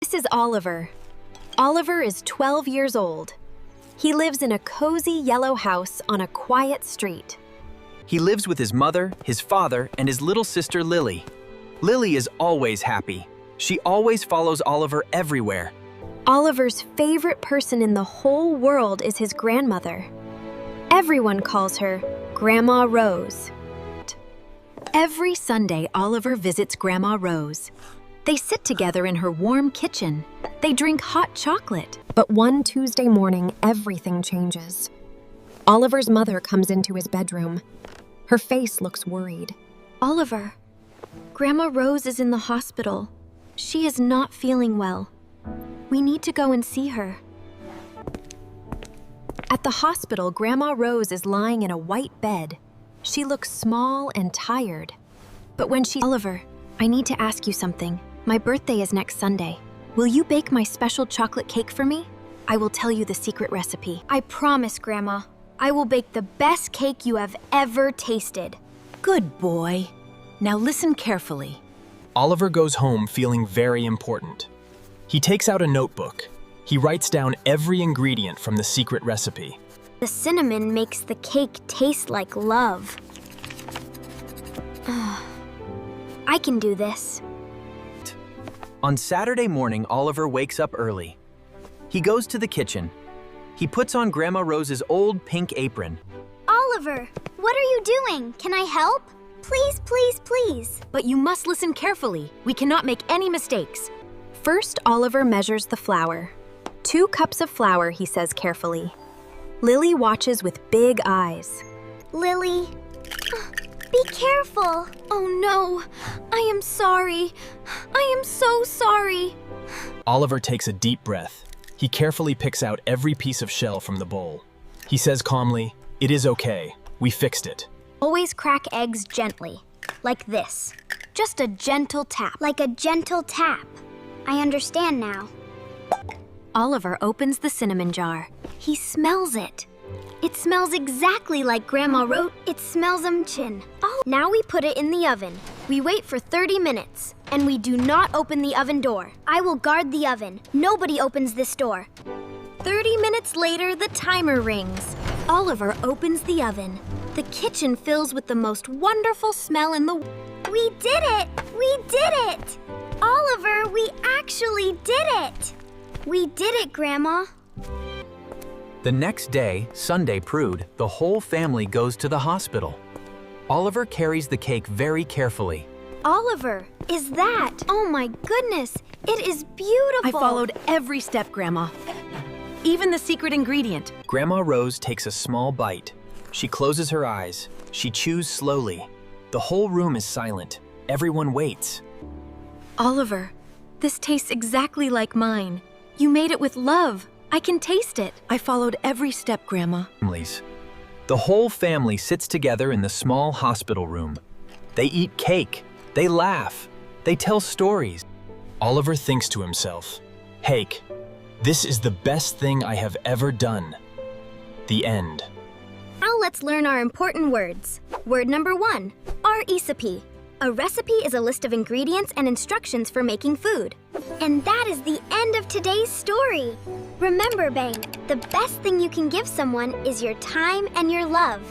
This is Oliver. Oliver is 12 years old. He lives in a cozy yellow house on a quiet street. He lives with his mother, his father, and his little sister Lily. Lily is always happy. She always follows Oliver everywhere. Oliver's favorite person in the whole world is his grandmother. Everyone calls her Grandma Rose. Every Sunday, Oliver visits Grandma Rose. They sit together in her warm kitchen. They drink hot chocolate. But one Tuesday morning, everything changes. Oliver's mother comes into his bedroom. Her face looks worried. Oliver, Grandma Rose is in the hospital. She is not feeling well. We need to go and see her. At the hospital, Grandma Rose is lying in a white bed. She looks small and tired. But when Oliver, I need to ask you something. My birthday is next Sunday. Will you bake my special chocolate cake for me? I will tell you the secret recipe. I promise, Grandma. I will bake the best cake you have ever tasted. Good boy. Now listen carefully. Oliver goes home feeling very important. He takes out a notebook. He writes down every ingredient from the secret recipe. The cinnamon makes the cake taste like love. I can do this. On Saturday morning, Oliver wakes up early. He goes to the kitchen. He puts on Grandma Rose's old pink apron. Oliver, what are you doing? Can I help? Please, please, please. But you must listen carefully. We cannot make any mistakes. First, Oliver measures the flour. 2 cups of flour, he says carefully. Lily watches with big eyes. Lily, be careful. Oh no, I am sorry. I am so sorry. Oliver takes a deep breath. He carefully picks out every piece of shell from the bowl. He says calmly, "It is okay. We fixed it." Always crack eggs gently, like this. Just a gentle tap. Like a gentle tap. I understand now. Oliver opens the cinnamon jar. He smells it. It smells exactly like Grandma wrote. It smells chin. Oh. Now we put it in the oven. We wait for 30 minutes, and we do not open the oven door. I will guard the oven. Nobody opens this door. 30 minutes later, the timer rings. Oliver opens the oven. The kitchen fills with the most wonderful smell in the world. We did it! We did it! Oliver, we actually did it! We did it, Grandma. The next day, Sunday Prude, the whole family goes to the hospital. Oliver carries the cake very carefully. Oliver, is that? Oh my goodness, it is beautiful. I followed every step, Grandma. Even the secret ingredient. Grandma Rose takes a small bite. She closes her eyes. She chews slowly. The whole room is silent. Everyone waits. Oliver, this tastes exactly like mine. You made it with love. I can taste it. I followed every step, Grandma. The whole family sits together in the small hospital room. They eat cake. They laugh. They tell stories. Oliver thinks to himself, "Cake, this is the best thing I have ever done." The end. Now let's learn our important words. Word number 1, recipe. A recipe is a list of ingredients and instructions for making food. And that is the end of today's story. Remember, Bang, the best thing you can give someone is your time and your love.